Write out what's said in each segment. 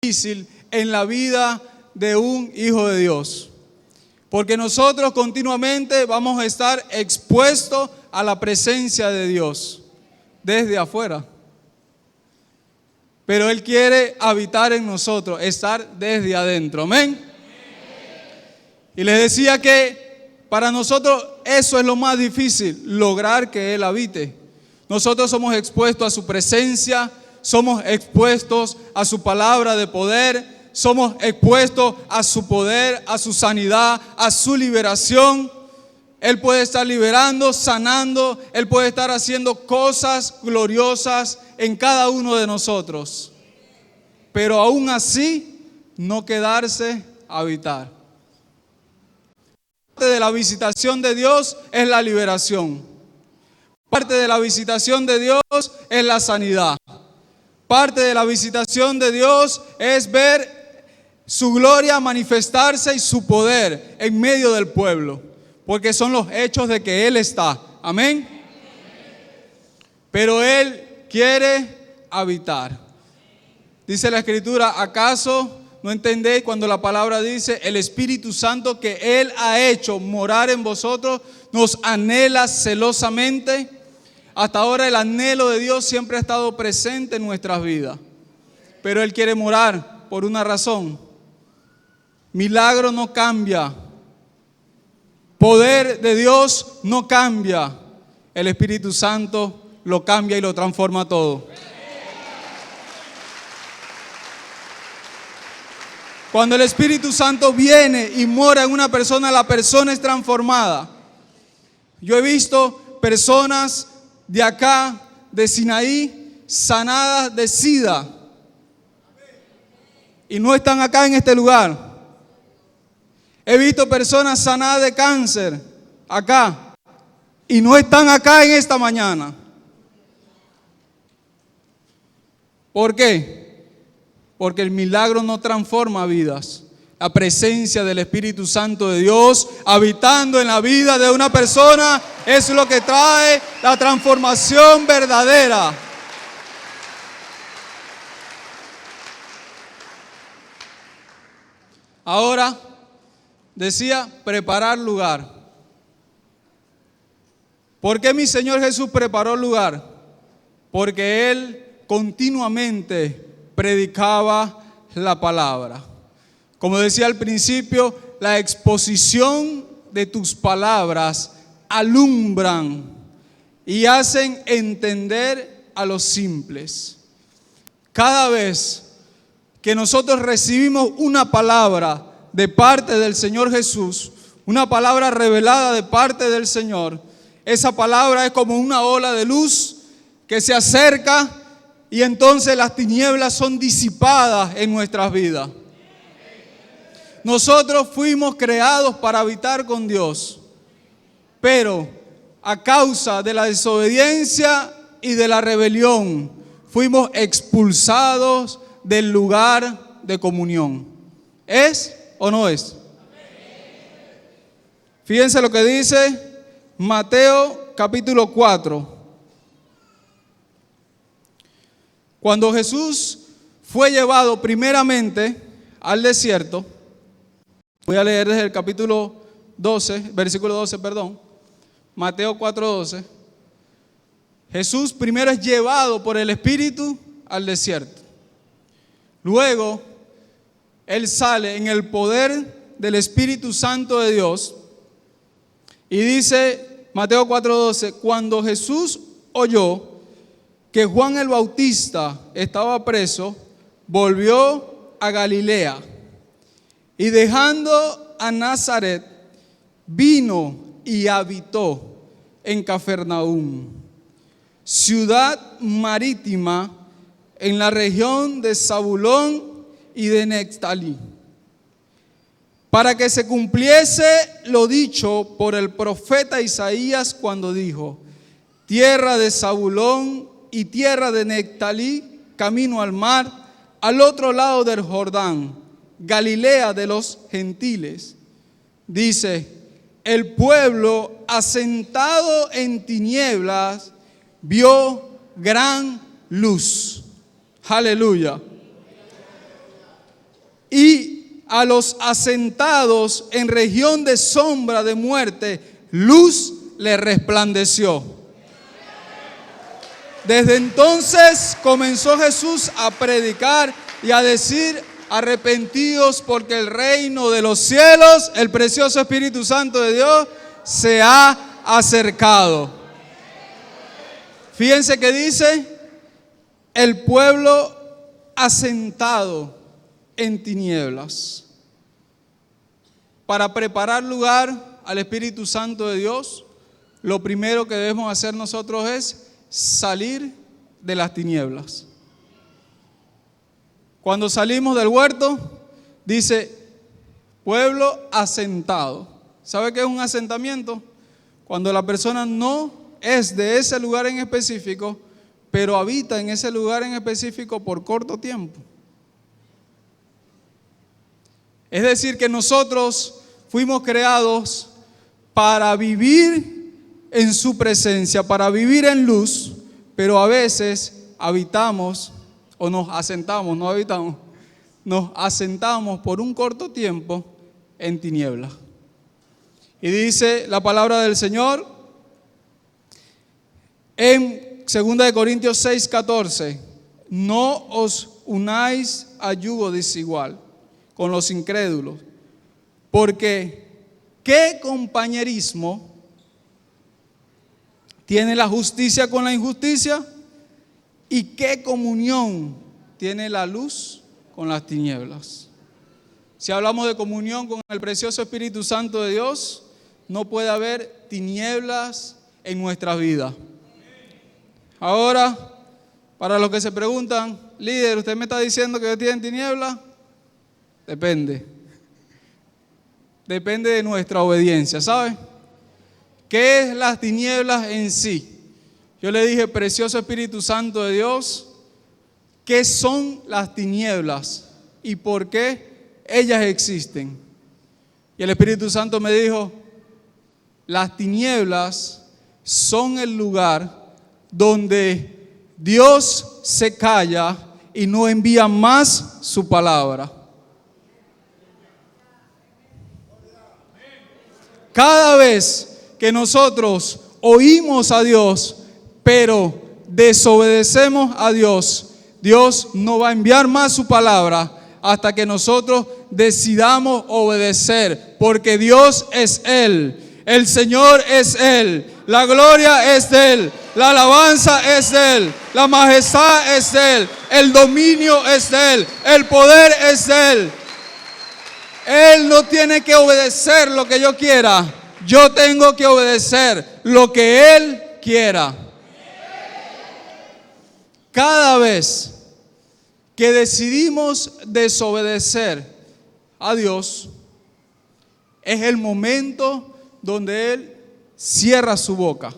difícil en la vida de un hijo de Dios. Porque nosotros continuamente vamos a estar expuestos a la presencia de Dios desde afuera. Pero Él quiere habitar en nosotros, estar desde adentro. Amén. Y les decía que para nosotros eso es lo más difícil, lograr que Él habite. Nosotros somos expuestos a su presencia, somos expuestos a su palabra de poder, somos expuestos a su poder, a su sanidad, a su liberación. Él puede estar liberando, sanando, Él puede estar haciendo cosas gloriosas en cada uno de nosotros. Pero aún así, no quedarse a habitar. Parte de la visitación de Dios es la liberación. Parte de la visitación de Dios es la sanidad. Parte de la visitación de Dios es ver su gloria manifestarse y su poder en medio del pueblo. Porque son los hechos de que Él está. Amén. Pero Él quiere habitar. Dice la Escritura, ¿acaso no entendéis cuando la palabra dice el Espíritu Santo que Él ha hecho morar en vosotros, nos anhela celosamente? Hasta ahora el anhelo de Dios siempre ha estado presente en nuestras vidas. Pero Él quiere morar por una razón. Milagro no cambia. Poder de Dios no cambia. El Espíritu Santo lo cambia y lo transforma todo. Cuando el Espíritu Santo viene y mora en una persona, la persona es transformada. Yo he visto personas de acá, de Sinaí, sanadas de SIDA. Y no están acá en este lugar. He visto personas sanadas de cáncer acá. Y no están acá en esta mañana. ¿Por qué? Porque el milagro no transforma vidas. La presencia del Espíritu Santo de Dios habitando en la vida de una persona es lo que trae la transformación verdadera. Ahora, decía, preparar lugar. ¿Por qué mi Señor Jesús preparó lugar? Porque Él continuamente predicaba la palabra. Como decía al principio, la exposición de tus palabras alumbran y hacen entender a los simples. Cada vez que nosotros recibimos una palabra de parte del Señor Jesús, una palabra revelada de parte del Señor, esa palabra es como una ola de luz que se acerca y entonces las tinieblas son disipadas en nuestras vidas. Nosotros fuimos creados para habitar con Dios, pero a causa de la desobediencia y de la rebelión, fuimos expulsados del lugar de comunión. ¿Es o no es? Fíjense lo que dice Mateo capítulo 4. Cuando Jesús fue llevado primeramente al desierto, voy a leer desde el capítulo 12, versículo 12, perdón, Mateo 4:12. Jesús primero es llevado por el Espíritu al desierto. Luego, Él sale en el poder del Espíritu Santo de Dios. Y dice Mateo 4:12, cuando Jesús oyó que Juan el Bautista estaba preso, volvió a Galilea. Y dejando a Nazaret, vino y habitó en Cafarnaúm, ciudad marítima en la región de Zabulón y de Neftalí, para que se cumpliese lo dicho por el profeta Isaías cuando dijo: tierra de Zabulón y tierra de Neftalí, camino al mar, al otro lado del Jordán, Galilea de los gentiles. Dice: el pueblo asentado en tinieblas vio gran luz. Aleluya. a los asentados en región de sombra de muerte, luz le resplandeció. Desde entonces comenzó Jesús a predicar y a decir: arrepentidos, porque el reino de los cielos, el precioso Espíritu Santo de Dios, se ha acercado. Fíjense que dice: el pueblo asentado en tinieblas. Para preparar lugar al Espíritu Santo de Dios, lo primero que debemos hacer nosotros es salir de las tinieblas. Cuando salimos del huerto, dice pueblo asentado. ¿Sabe qué es un asentamiento? Cuando la persona no es de ese lugar en específico, pero habita en ese lugar en específico por corto tiempo. Es decir, que nosotros fuimos creados para vivir en su presencia, para vivir en luz, pero a veces habitamos o nos asentamos, no habitamos, nos asentamos por un corto tiempo en tinieblas. Y dice la palabra del Señor en 2 Corintios 6:14: no os unáis a yugo desigual con los incrédulos, porque ¿qué compañerismo tiene la justicia con la injusticia? ¿Y qué comunión tiene la luz con las tinieblas? Si hablamos de comunión con el precioso Espíritu Santo de Dios, no puede haber tinieblas en nuestras vidas. Ahora, para los que se preguntan: líder, ¿usted me está diciendo que tienen tinieblas? Depende. Depende de nuestra obediencia, ¿sabe? ¿Qué es las tinieblas en sí? Yo le dije: precioso Espíritu Santo de Dios, ¿qué son las tinieblas y por qué ellas existen? Y el Espíritu Santo me dijo: las tinieblas son el lugar donde Dios se calla y no envía más su palabra. Cada vez que nosotros oímos a Dios, pero desobedecemos a Dios, Dios no va a enviar más su palabra hasta que nosotros decidamos obedecer, porque Dios es Él, el Señor es Él, la gloria es de Él, la alabanza es de Él, la majestad es de Él, el dominio es de Él, el poder es de Él. Él no tiene que obedecer lo que yo quiera, yo tengo que obedecer lo que Él quiera. Cada vez que decidimos desobedecer a Dios, es el momento donde Él cierra su boca.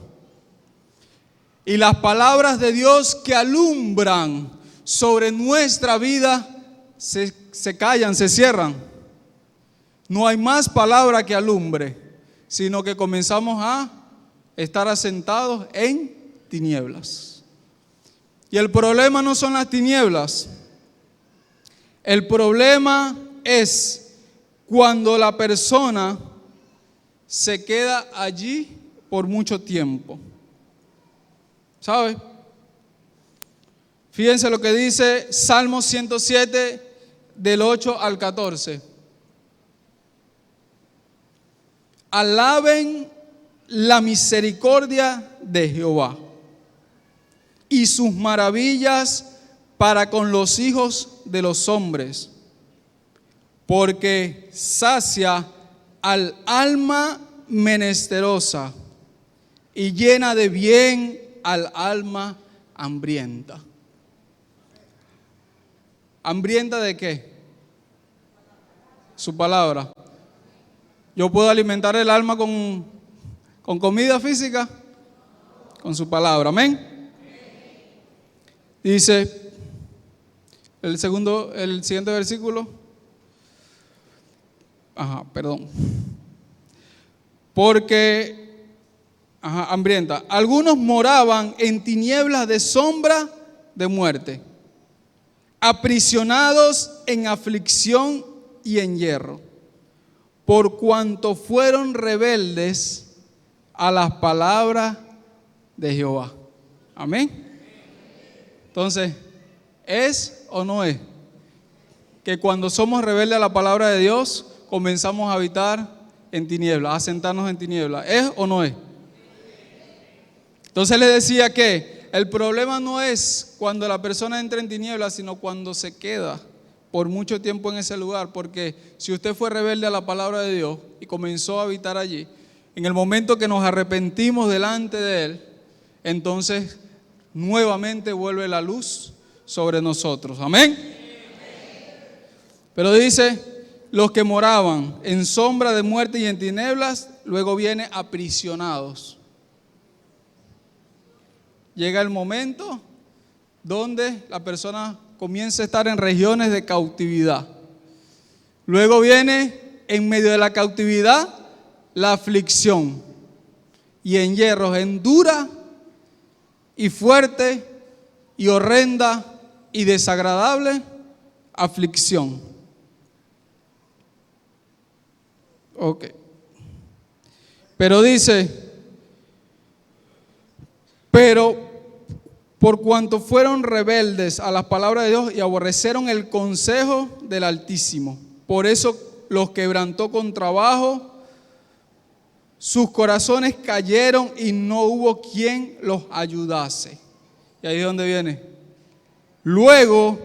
Y las palabras de Dios que alumbran sobre nuestra vida se callan, se cierran. No hay más palabra que alumbre, sino que comenzamos a estar asentados en tinieblas. Y el problema no son las tinieblas. El problema es cuando la persona se queda allí por mucho tiempo. ¿Sabe? Fíjense lo que dice Salmo 107 del 8 al 14. Alaben la misericordia de Jehová y sus maravillas para con los hijos de los hombres, porque sacia al alma menesterosa y llena de bien al alma hambrienta. ¿Hambrienta de qué? Su palabra. Yo puedo alimentar el alma con comida física, con su palabra. Amén. Dice el siguiente versículo. Porque, hambrienta. Algunos moraban en tinieblas de sombra de muerte, aprisionados en aflicción y en hierro, por cuanto fueron rebeldes a las palabras de Jehová. Amén. Entonces, ¿es o no es que cuando somos rebeldes a la palabra de Dios, comenzamos a habitar en tinieblas, a sentarnos en tinieblas? ¿Es o no es? Entonces le decía que el problema no es cuando la persona entra en tinieblas, sino cuando se queda por mucho tiempo en ese lugar. Porque si usted fue rebelde a la palabra de Dios y comenzó a habitar allí, en el momento que nos arrepentimos delante de Él, entonces nuevamente vuelve la luz sobre nosotros. Amén. Pero dice, los que moraban en sombra de muerte y en tinieblas, luego viene aprisionados. Llega el momento donde la persona comienza a estar en regiones de cautividad. Luego viene, en medio de la cautividad, la aflicción. Y en hierros, en dura y fuerte y horrenda y desagradable aflicción. Ok. Pero dice, pero por cuanto fueron rebeldes a las palabras de Dios y aborrecieron el consejo del Altísimo, por eso los quebrantó con trabajo, sus corazones cayeron y no hubo quien los ayudase. Y ahí es donde viene. Luego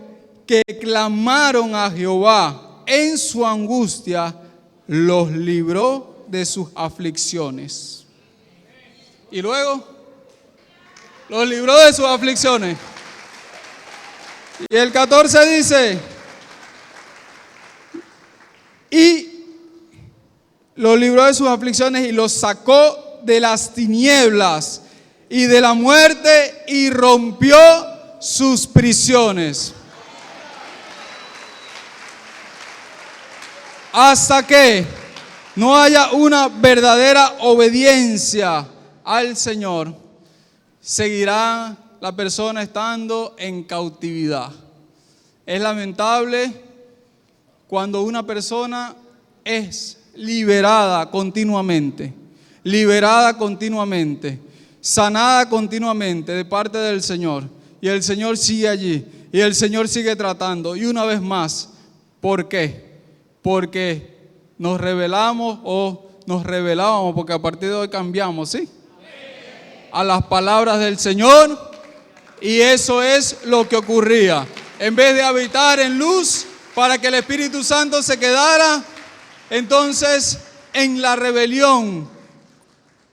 que clamaron a Jehová en su angustia, los libró de sus aflicciones. Y luego los libró de sus aflicciones. Y el 14 dice, y los libró de sus aflicciones y los sacó de las tinieblas y de la muerte y rompió sus prisiones. Hasta que no haya una verdadera obediencia al Señor, seguirá la persona estando en cautividad. Es lamentable cuando una persona es liberada continuamente, sanada continuamente de parte del Señor, y el Señor sigue allí, y el Señor sigue tratando, y una vez más, ¿por qué? Porque nos rebelábamos, porque a partir de hoy cambiamos, ¿sí? A las palabras del Señor, y eso es lo que ocurría. En vez de habitar en luz para que el Espíritu Santo se quedara, entonces en la rebelión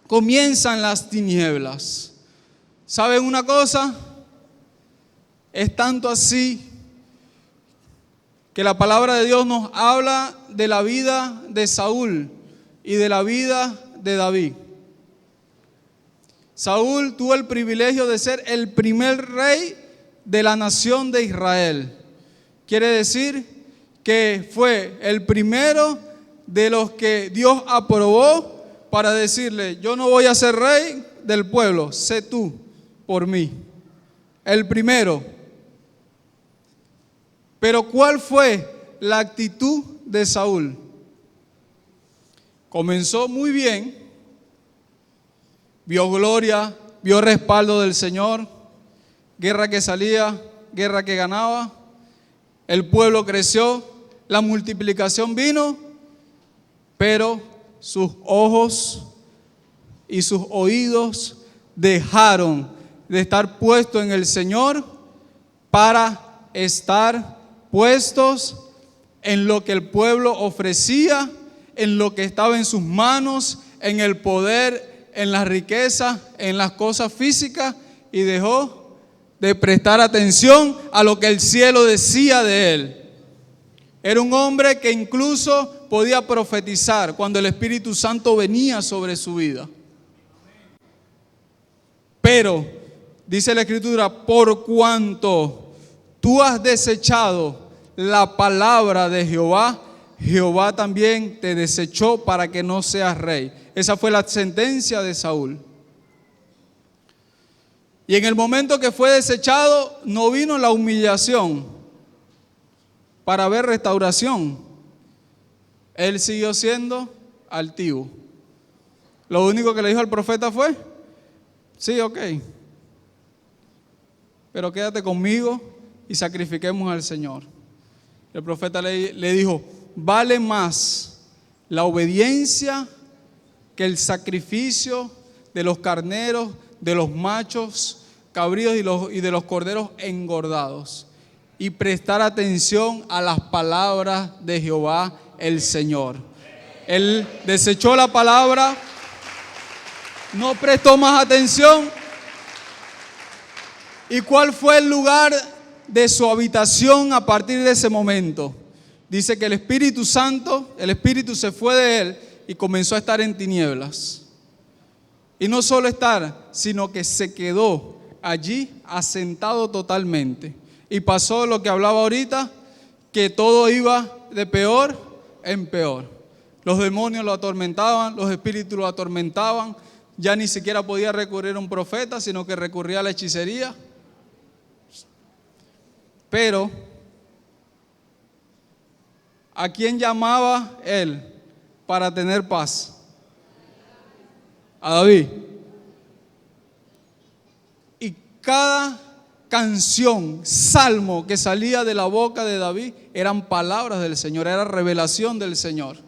comienzan las tinieblas. ¿Saben una cosa? Es tanto así que la palabra de Dios nos habla de la vida de Saúl y de la vida de David. Saúl tuvo el privilegio de ser el primer rey de la nación de Israel. Quiere decir que fue el primero de los que Dios aprobó para decirle, yo no voy a ser rey del pueblo, sé tú por mí. El primero. Pero ¿cuál fue la actitud de Saúl? Comenzó muy bien, vio gloria, vio respaldo del Señor, guerra que salía, guerra que ganaba, el pueblo creció, la multiplicación vino, pero sus ojos y sus oídos dejaron de estar puestos en el Señor para estar puestos en lo que el pueblo ofrecía, en lo que estaba en sus manos, en el poder, en la riqueza, en las cosas físicas, y dejó de prestar atención a lo que el cielo decía de él. Era un hombre que incluso podía profetizar cuando el Espíritu Santo venía sobre su vida. Pero, dice la Escritura, por cuanto tú has desechado la palabra de Jehová, Jehová también te desechó para que no seas rey. Esa fue la sentencia de Saúl. Y en el momento que fue desechado, no vino la humillación para ver restauración, Él siguió siendo altivo. Lo único que le dijo al profeta fue, sí, ok, pero quédate conmigo y sacrifiquemos al Señor. El profeta le dijo, vale más la obediencia que el sacrificio de los carneros, de los machos cabríos y de los corderos engordados, y prestar atención a las palabras de Jehová el Señor. Él desechó la palabra, no prestó más atención. ¿Y cuál fue el lugar de su habitación a partir de ese momento? Dice que el Espíritu Santo, el Espíritu se fue de él y comenzó a estar en tinieblas. Y no solo estar, sino que se quedó allí asentado totalmente. Y pasó lo que hablaba ahorita, que todo iba de peor en peor. Los demonios lo atormentaban, los espíritus lo atormentaban. Ya ni siquiera podía recurrir a un profeta, sino que recurría a la hechicería. Pero, ¿a quién llamaba él para tener paz? A David. Y cada canción, salmo que salía de la boca de David eran palabras del Señor, era revelación del Señor.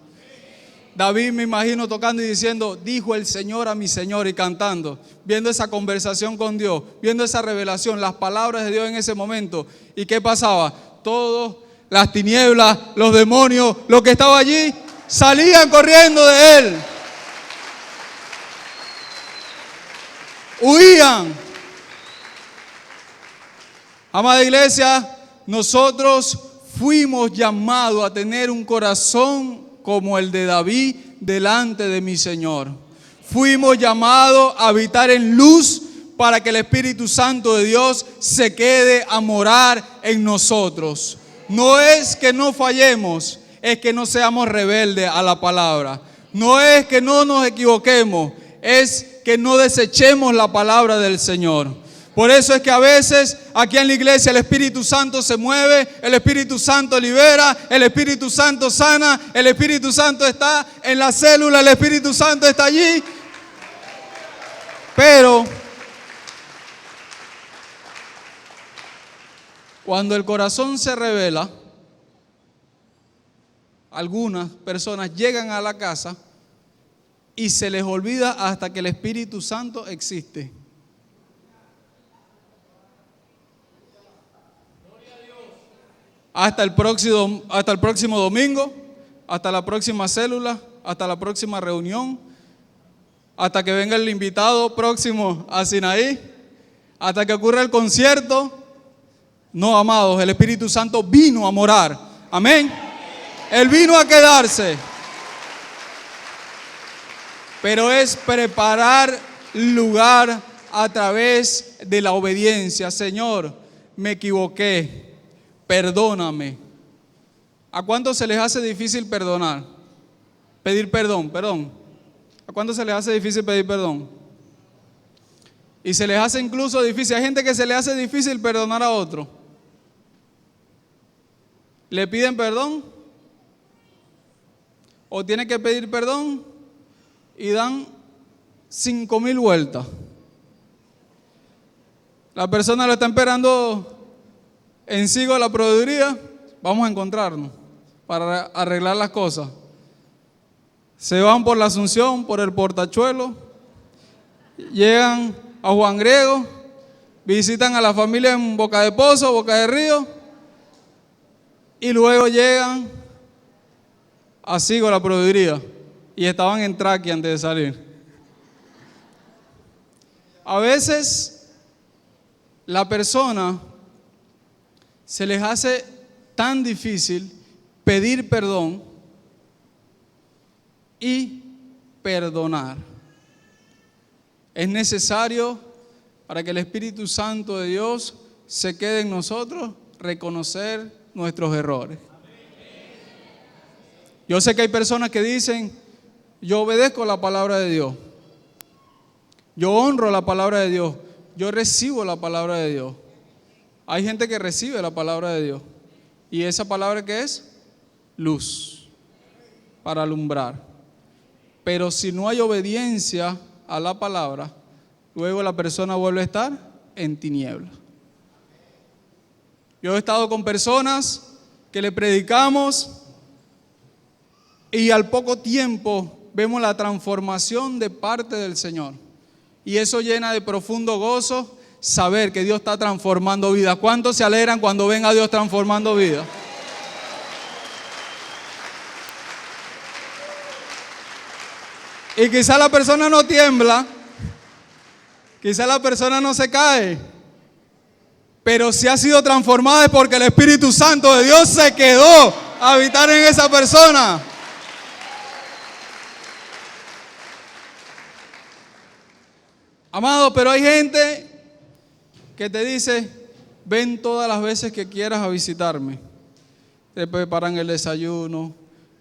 David, me imagino tocando y diciendo, dijo el Señor a mi Señor, y cantando, viendo esa conversación con Dios, viendo esa revelación, las palabras de Dios en ese momento. ¿Y qué pasaba? Todos, las tinieblas, los demonios, lo que estaba allí, salían corriendo de él. Huían. Amada iglesia, nosotros fuimos llamados a tener un corazón como el de David delante de mi Señor. Fuimos llamados a habitar en luz para que el Espíritu Santo de Dios se quede a morar en nosotros. No es que no fallemos, es que no seamos rebeldes a la palabra. No es que no nos equivoquemos, es que no desechemos la palabra del Señor. Por eso es que a veces aquí en la iglesia el Espíritu Santo se mueve, el Espíritu Santo libera, el Espíritu Santo sana, el Espíritu Santo está en la célula, el Espíritu Santo está allí. Pero cuando el corazón se revela, algunas personas llegan a la casa y se les olvida hasta que el Espíritu Santo existe. Hasta el próximo domingo, hasta la próxima célula, hasta la próxima reunión, hasta que venga el invitado próximo a Sinaí, hasta que ocurra el concierto. No, amados, el Espíritu Santo vino a morar. Amén. Él vino a quedarse. Pero es preparar lugar a través de la obediencia. Señor, me equivoqué. Perdóname. ¿A cuántos se les hace difícil perdonar? Pedir perdón. ¿A cuántos se les hace difícil pedir perdón? Y se les hace incluso difícil. Hay gente que se le hace difícil perdonar a otro. Le piden perdón o tiene que pedir perdón y dan 5,000 vueltas. La persona lo está esperando en Sigo a la proveeduría. Vamos a encontrarnos para arreglar las cosas. Se van por la Asunción, por el Portachuelo, llegan a Juan Griego, visitan a la familia en Boca de Pozo, Boca de Río, y luego llegan a Sigo a la proveeduría y estaban en Traqui antes de salir. A veces la persona se les hace tan difícil pedir perdón y perdonar. Es necesario, para que el Espíritu Santo de Dios se quede en nosotros, reconocer nuestros errores. Yo sé que hay personas que dicen, yo obedezco la palabra de Dios, yo honro la palabra de Dios, yo recibo la palabra de Dios. Hay gente que recibe la palabra de Dios. ¿Y esa palabra qué es? Luz. para alumbrar. Pero si no hay obediencia a la palabra, luego la persona vuelve a estar en tinieblas. Yo he estado con personas que le predicamos y al poco tiempo vemos la transformación de parte del Señor. Y eso llena de profundo gozo saber que Dios está transformando vidas. ¿Cuántos se alegran cuando ven a Dios transformando vidas? Y quizá la persona no tiembla, quizá la persona no se cae, pero si ha sido transformada es porque el Espíritu Santo de Dios se quedó a habitar en esa persona. Amado, pero hay gente que te dice, ven todas las veces que quieras a visitarme. Te preparan el desayuno,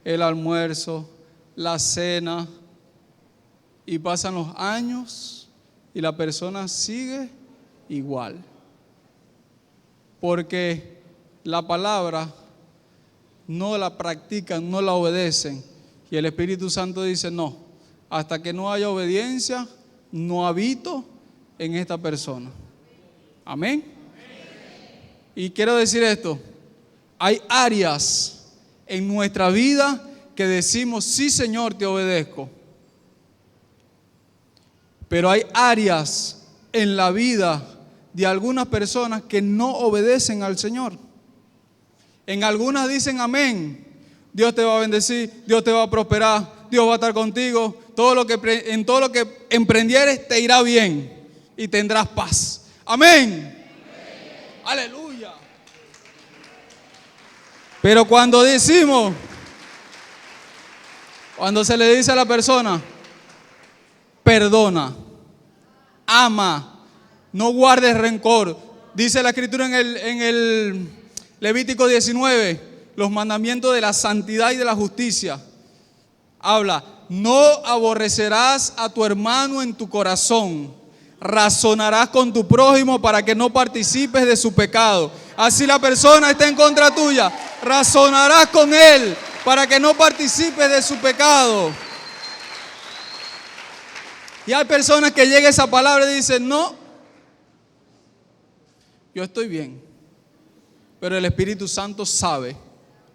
el almuerzo, la cena, y pasan los años y la persona sigue igual. Porque la palabra no la practican, no la obedecen. Y el Espíritu Santo dice, no, hasta que no haya obediencia, no habito en esta persona. Amén. Y quiero decir esto, hay áreas en nuestra vida que decimos, sí Señor, te obedezco. Pero hay áreas en la vida de algunas personas que no obedecen al Señor. En algunas dicen amén, Dios te va a bendecir, Dios te va a prosperar, Dios va a estar contigo, en todo lo que emprendieres te irá bien y tendrás paz. Amén. Aleluya. Pero cuando se le dice a la persona, perdona, ama, no guardes rencor. Dice la Escritura en el Levítico 19, los mandamientos de la santidad y de la justicia. Habla, no aborrecerás a tu hermano en tu corazón, razonarás con tu prójimo para que no participes de su pecado. Así la persona está en contra tuya, razonarás con él para que no participes de su pecado. Y hay personas que llega esa palabra y dicen, no, yo estoy bien, pero el Espíritu Santo sabe.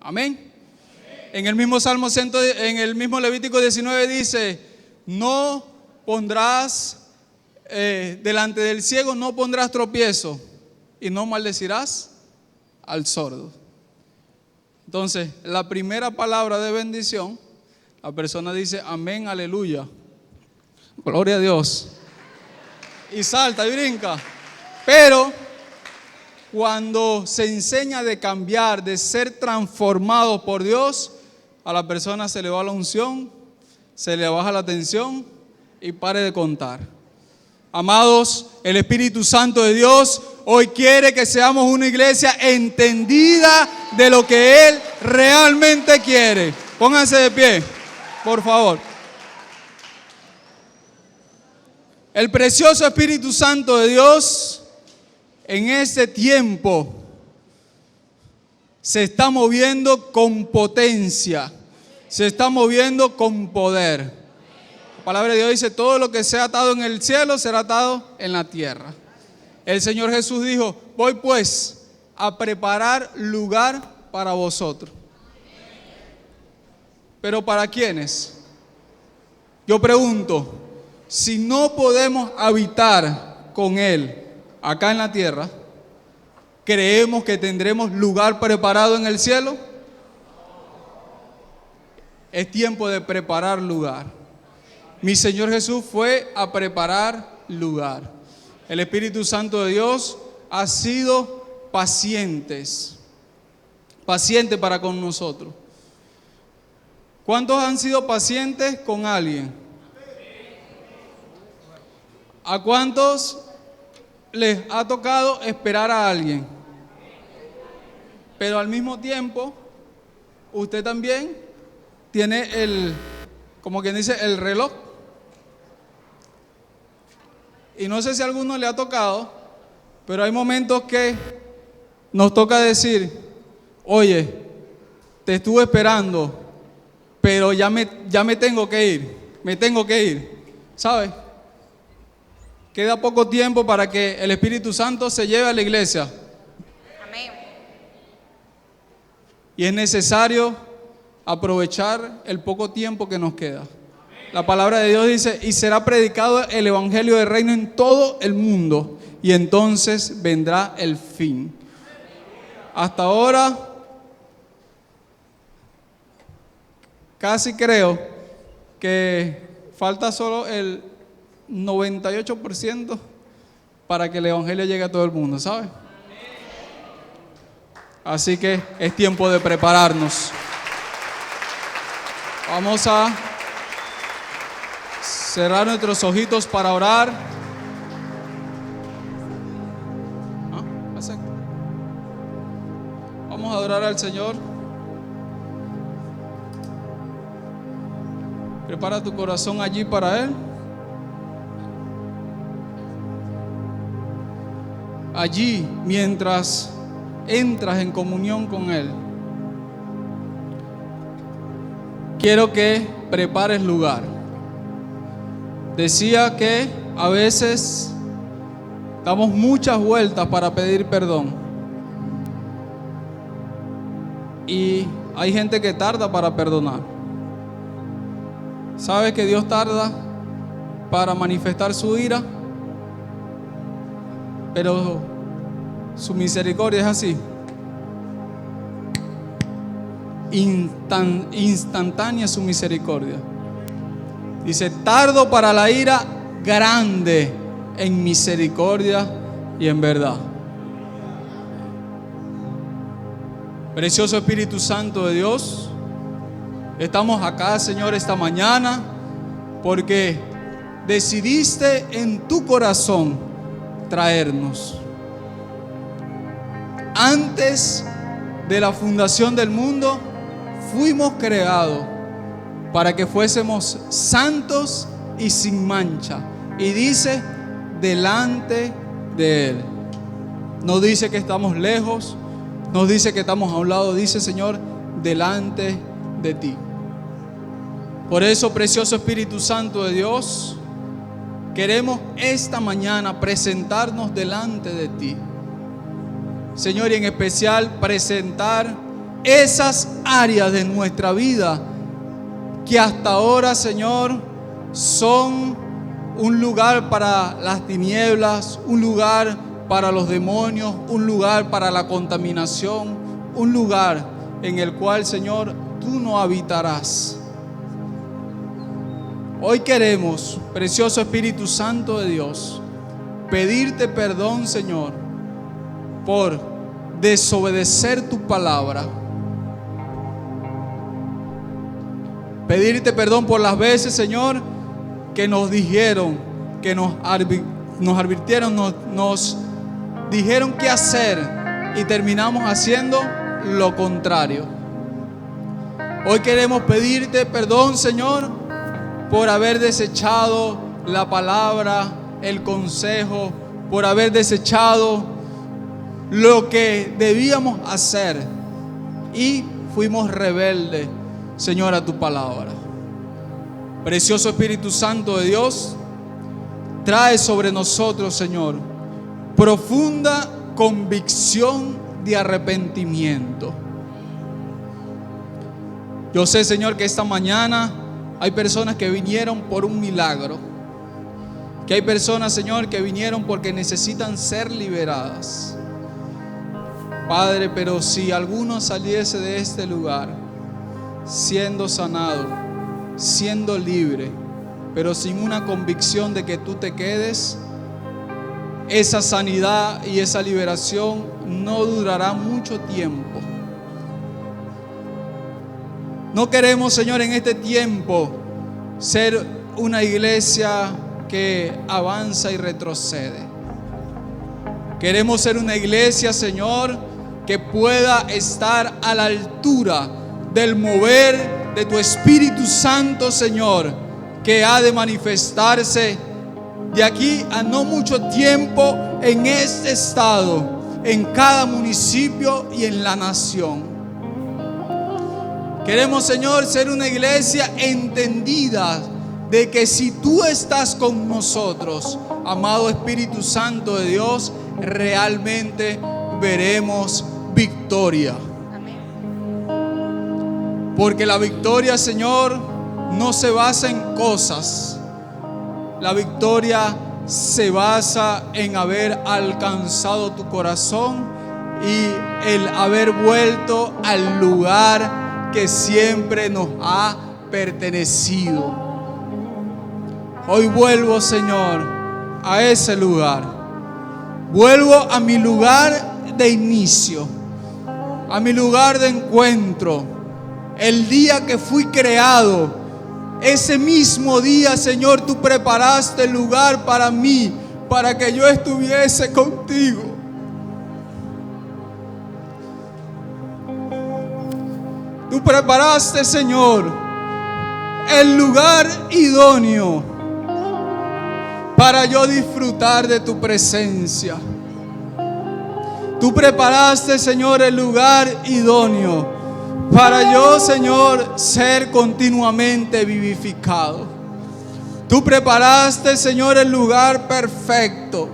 Amén. En el mismo en el mismo Levítico 19 dice, no pondrás delante del ciego, no pondrás tropiezo y no maldecirás al sordo. Entonces, la primera palabra de bendición, la persona dice, amén, aleluya. Gloria a Dios. Y salta y brinca. Pero cuando se enseña de cambiar, de ser transformado por Dios, a la persona se le va la unción, se le baja la tensión y pare de contar. Amados, el Espíritu Santo de Dios hoy quiere que seamos una iglesia entendida de lo que Él realmente quiere. Pónganse de pie, por favor. El precioso Espíritu Santo de Dios en este tiempo se está moviendo con potencia, se está moviendo con poder. La palabra de Dios dice, todo lo que sea atado en el cielo será atado en la tierra. El Señor Jesús dijo, voy pues a preparar lugar para vosotros. ¿Pero para quiénes? Yo pregunto, si no podemos habitar con Él acá en la tierra, ¿creemos que tendremos lugar preparado en el cielo? Es tiempo de preparar lugar. Mi Señor Jesús fue a preparar lugar. El Espíritu Santo de Dios ha sido paciente para con nosotros. ¿Cuántos han sido pacientes con alguien? ¿A cuántos les ha tocado esperar a alguien? Pero al mismo tiempo, usted también tiene como quien dice, el reloj. Y no sé si a alguno le ha tocado, pero hay momentos que nos toca decir, oye, te estuve esperando, pero ya me tengo que ir, ¿sabe? Queda poco tiempo para que el Espíritu Santo se lleve a la iglesia. Amén. Y es necesario aprovechar el poco tiempo que nos queda. La palabra de Dios dice, y será predicado el evangelio del reino en todo el mundo, y entonces vendrá el fin. Hasta ahora, casi creo que falta solo el 98% para que el evangelio llegue a todo el mundo, ¿sabe? Así que es tiempo de prepararnos. Vamos a cerrar nuestros ojitos para orar. Exacto. Vamos a adorar al Señor. Prepara tu corazón allí para Él. Allí, mientras entras en comunión con Él, quiero que prepares lugar. Decía que a veces damos muchas vueltas para pedir perdón. Y hay gente que tarda para perdonar. ¿Sabes que Dios tarda para manifestar su ira? Pero su misericordia es así. Instantánea su misericordia. Dice, tardo para la ira, grande en misericordia y en verdad. Precioso Espíritu Santo de Dios, estamos acá, Señor, esta mañana porque decidiste en tu corazón traernos. Antes de la fundación del mundo, fuimos creados para que fuésemos santos y sin mancha. Y dice, delante de Él. No dice que estamos lejos, no dice que estamos a un lado, dice, Señor, delante de ti. Por eso, precioso Espíritu Santo de Dios, queremos esta mañana presentarnos delante de ti, Señor, y en especial presentar esas áreas de nuestra vida que hasta ahora, Señor, son un lugar para las tinieblas, un lugar para los demonios, un lugar para la contaminación, un lugar en el cual, Señor, tú no habitarás. Hoy queremos, precioso Espíritu Santo de Dios, pedirte perdón, Señor, por desobedecer tu palabra. Pedirte perdón por las veces, Señor, que nos dijeron, que nos advirtieron, nos dijeron qué hacer y terminamos haciendo lo contrario. Hoy queremos pedirte perdón, Señor, por haber desechado la palabra, el consejo, por haber desechado lo que debíamos hacer y fuimos rebeldes, Señor, a tu palabra. Precioso Espíritu Santo de Dios, trae sobre nosotros, Señor, profunda convicción de arrepentimiento. Yo sé, Señor, que esta mañana hay personas que vinieron por un milagro, que hay personas, Señor, que vinieron porque necesitan ser liberadas. Padre, pero si alguno saliese de este lugar siendo sanado, siendo libre, pero sin una convicción de que tú te quedes, esa sanidad y esa liberación no durará mucho tiempo. No queremos, Señor, en este tiempo ser una iglesia que avanza y retrocede. Queremos ser una iglesia, Señor, que pueda estar a la altura del mover de tu Espíritu Santo, Señor, que ha de manifestarse de aquí a no mucho tiempo en este estado, en cada municipio y en la nación. Queremos, Señor, ser una iglesia entendida de que si tú estás con nosotros, amado Espíritu Santo de Dios, realmente veremos victoria. Porque la victoria, Señor, no se basa en cosas. La victoria se basa en haber alcanzado tu corazón y el haber vuelto al lugar que siempre nos ha pertenecido. Hoy vuelvo, Señor, a ese lugar. Vuelvo a mi lugar de inicio, a mi lugar de encuentro. El día que fui creado, ese mismo día, Señor, tú preparaste el lugar para mí, para que yo estuviese contigo. Tú preparaste, Señor, el lugar idóneo para yo disfrutar de tu presencia. Tú preparaste, Señor, el lugar idóneo para yo, Señor, ser continuamente vivificado. Tú preparaste, Señor, el lugar perfecto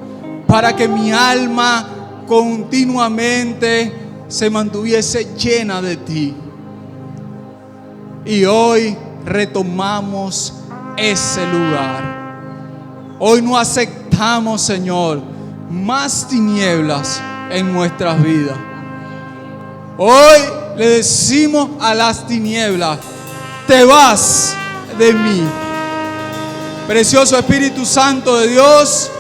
para que mi alma continuamente se mantuviese llena de ti. Y hoy retomamos ese lugar. Hoy no aceptamos, Señor, más tinieblas en nuestras vidas. Hoy le decimos a las tinieblas: te vas de mí. Precioso Espíritu Santo de Dios,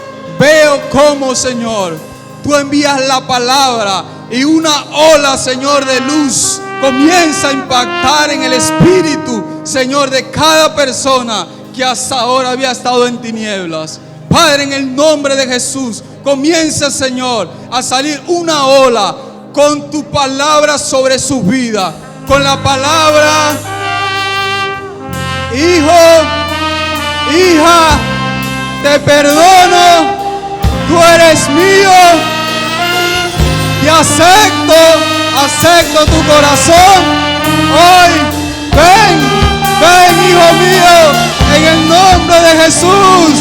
veo cómo, Señor, tú envías la palabra y una ola, Señor, de luz comienza a impactar en el espíritu, Señor, de cada persona que hasta ahora había estado en tinieblas. Padre, en el nombre de Jesús, comienza, Señor, a salir una ola con tu palabra sobre su vida, con la palabra: hijo, hija, te perdono, tú eres mío y acepto tu corazón. Hoy, ven, hijo mío, en el nombre de Jesús.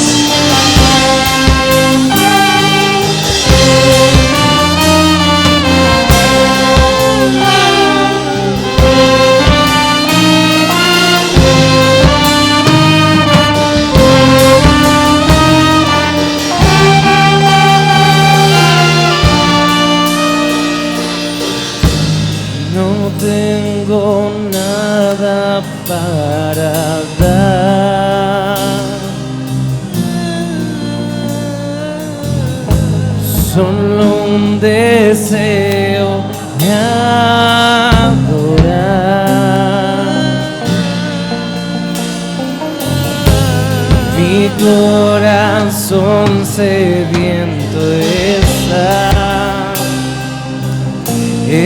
No tengo nada para dar, solo un deseo de adorar. Mi corazón sediento está.